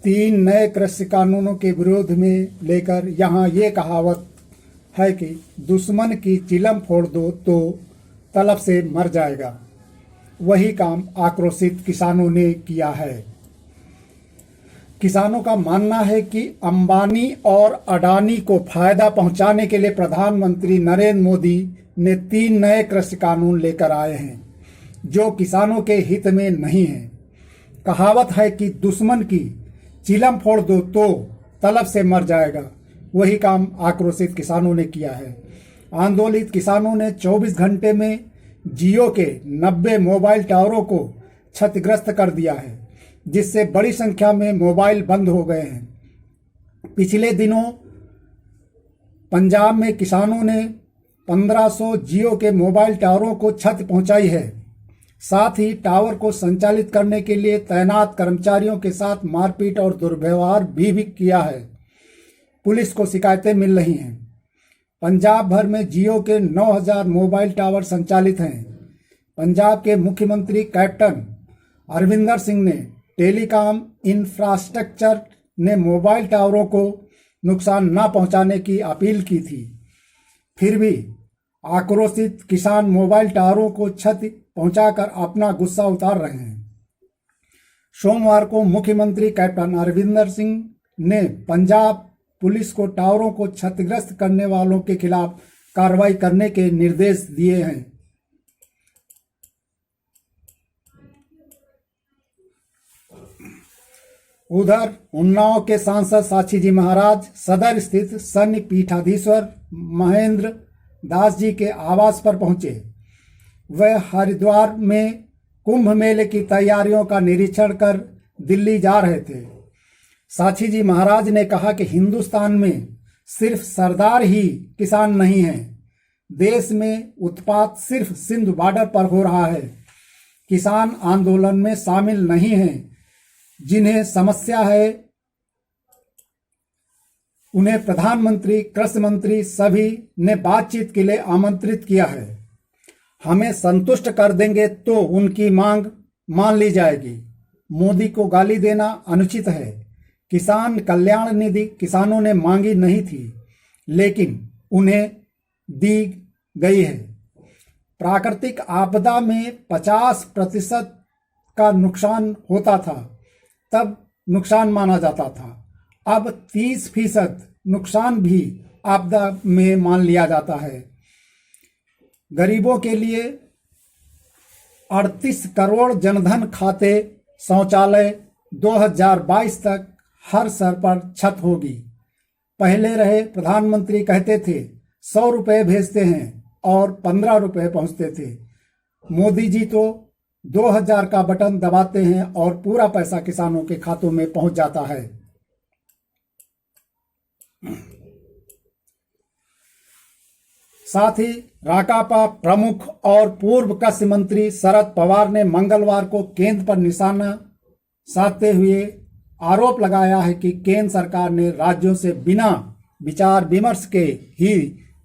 तीन नए कृषि कानूनों के विरोध में लेकर यहाँ ये कहावत है कि दुश्मन की चिलम फोड़ दो तो तलब से मर जाएगा। वही काम आक्रोशित किसानों ने किया है। किसानों का मानना है कि अंबानी और अडानी को फायदा पहुंचाने के लिए प्रधानमंत्री नरेंद्र मोदी ने तीन नए कृषि कानून लेकर आए हैं जो किसानों के हित में नहीं है। कहावत है कि दुश्मन की चिलम फोड़ दो तो तलब से मर जाएगा। वही काम आक्रोशित किसानों ने किया है। आंदोलित किसानों ने 24 घंटे में जियो के 90 मोबाइल टावरों को क्षतिग्रस्त कर दिया है, जिससे बड़ी संख्या में मोबाइल बंद हो गए हैं। पिछले दिनों पंजाब में किसानों ने 1500 जियो के मोबाइल टावरों को क्षति पहुंचाई है। साथ ही टावर को संचालित करने के लिए तैनात कर्मचारियों के साथ मारपीट और दुर्व्यवहार भी किया है। पुलिस को शिकायतें मिल रही हैं। पंजाब भर में जियो के 9000 मोबाइल टावर संचालित हैं। पंजाब के मुख्यमंत्री कैप्टन अमरिंदर सिंह ने टेलीकॉम इंफ्रास्ट्रक्चर ने मोबाइल टावरों को नुकसान न पहुंचाने की अपील की थी। फिर भी आक्रोशित किसान मोबाइल टावरों को क्षति पहुंचाकर अपना गुस्सा उतार रहे हैं। सोमवार को मुख्यमंत्री कैप्टन अमरिंदर सिंह ने पंजाब पुलिस को टावरों को क्षतिग्रस्त करने वालों के खिलाफ कार्रवाई करने के निर्देश दिए हैं। उधर उन्नाव के सांसद साक्षी जी महाराज सदर स्थित शनि पीठाधीश्वर महेंद्र दास जी के आवास पर पहुंचे। वह हरिद्वार में कुंभ मेले की तैयारियों का निरीक्षण कर दिल्ली जा रहे थे। साक्षी जी महाराज ने कहा कि हिंदुस्तान में सिर्फ सरदार ही किसान नहीं हैं। देश में उत्पात सिर्फ सिंध बॉर्डर पर हो रहा है। किसान आंदोलन में शामिल नहीं हैं। जिन्हें समस्या है उन्हें प्रधानमंत्री, कृषि मंत्री सभी ने बातचीत के लिए आमंत्रित किया है। हमें संतुष्ट कर देंगे तो उनकी मांग मान ली जाएगी। मोदी को गाली देना अनुचित है। किसान कल्याण निधि किसानों ने मांगी नहीं थी, लेकिन उन्हें दी गई है। प्राकृतिक आपदा में 50% का नुकसान होता था, तब नुकसान माना जाता था। अब 30% नुकसान भी आपदा में मान लिया जाता है। गरीबों के लिए 38 करोड़ जनधन खाते, शौचालय 2022 तक हर स्तर पर छत होगी। पहले रहे प्रधानमंत्री कहते थे 100 रुपये भेजते हैं और 15 रुपये पहुंचते थे। मोदी जी तो 2000 का बटन दबाते हैं और पूरा पैसा किसानों के खातों में पहुंच जाता है। साथ ही राकापा प्रमुख और पूर्व कृषि मंत्री शरद पवार ने मंगलवार को केंद्र पर निशाना साधते हुए आरोप लगाया है कि केंद्र सरकार ने राज्यों से बिना विचार विमर्श के ही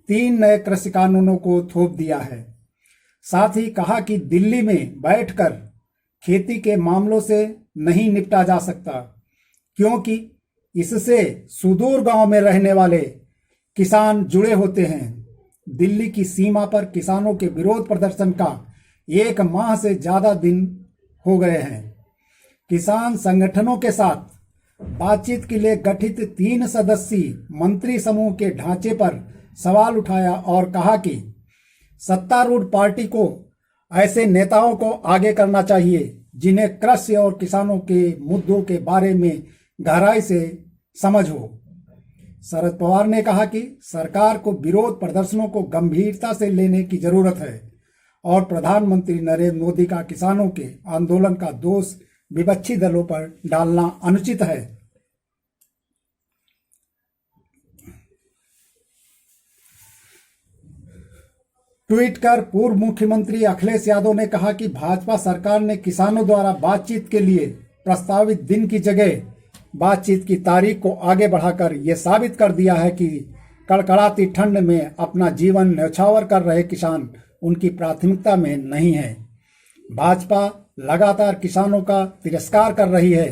3 नए कृषि कानूनों को थोप दिया है। साथ ही कहा कि दिल्ली में बैठकर खेती के मामलों से नहीं निपटा जा सकता, क्योंकि इससे सुदूर गांव में रहने वाले किसान जुड़े होते हैं। दिल्ली की सीमा पर किसानों के विरोध प्रदर्शन का 1 माह से ज्यादा दिन हो गए हैं। किसान संगठनों के साथ बातचीत के लिए गठित 3 सदस्यीय मंत्री समूह के ढांचे पर सवाल उठाया और कहा कि सत्तारूढ़ पार्टी को ऐसे नेताओं को आगे करना चाहिए जिन्हें कृषि और किसानों के मुद्दों के बारे में गहराई से समझ हो। शरद पवार ने कहा कि सरकार को विरोध प्रदर्शनों को गंभीरता से लेने की जरूरत है और प्रधानमंत्री नरेंद्र मोदी का किसानों के आंदोलन का दोष विपक्षी दलों पर डालना अनुचित है। ट्वीट कर पूर्व मुख्यमंत्री अखिलेश यादव ने कहा कि भाजपा सरकार ने किसानों द्वारा बातचीत के लिए प्रस्तावित दिन की जगह बातचीत की तारीख को आगे बढ़ाकर यह साबित कर दिया है कि कड़कड़ाती ठंड में अपना जीवन न्यौछावर कर रहे किसान उनकी प्राथमिकता में नहीं है। भाजपा लगातार किसानों का तिरस्कार कर रही है।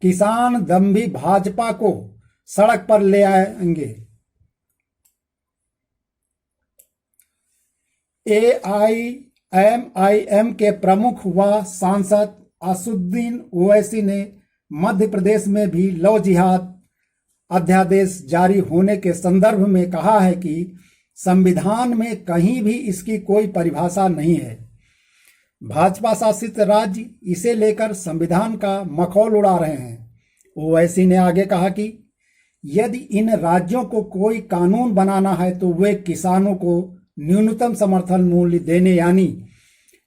किसान दम्भी भाजपा को सड़क पर ले आएंगे। एआईएमआईएम के प्रमुख व सांसद असुद्दीन ओवैसी ने मध्य प्रदेश में भी लव जिहाद अध्यादेश जारी होने के संदर्भ में कहा है कि संविधान में कहीं भी इसकी कोई परिभाषा नहीं है। भाजपा शासित राज्य इसे लेकर संविधान का मखौल उड़ा रहे हैं। ओवैसी ने आगे कहा कि यदि इन राज्यों को कोई कानून बनाना है तो वे किसानों को न्यूनतम समर्थन मूल्य देने यानी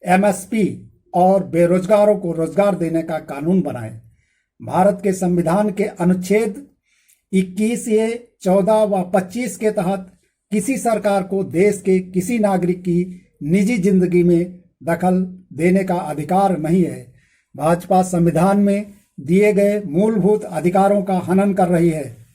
एमएसपी और बेरोजगारों को रोजगार देने का कानून बनाएं। भारत के संविधान के अनुच्छेद 21A, 14 व 25 के तहत किसी सरकार को देश के किसी नागरिक की निजी जिंदगी में दखल देने का अधिकार नहीं है। भाजपा संविधान में दिए गए मूलभूत अधिकारों का हनन कर रही है।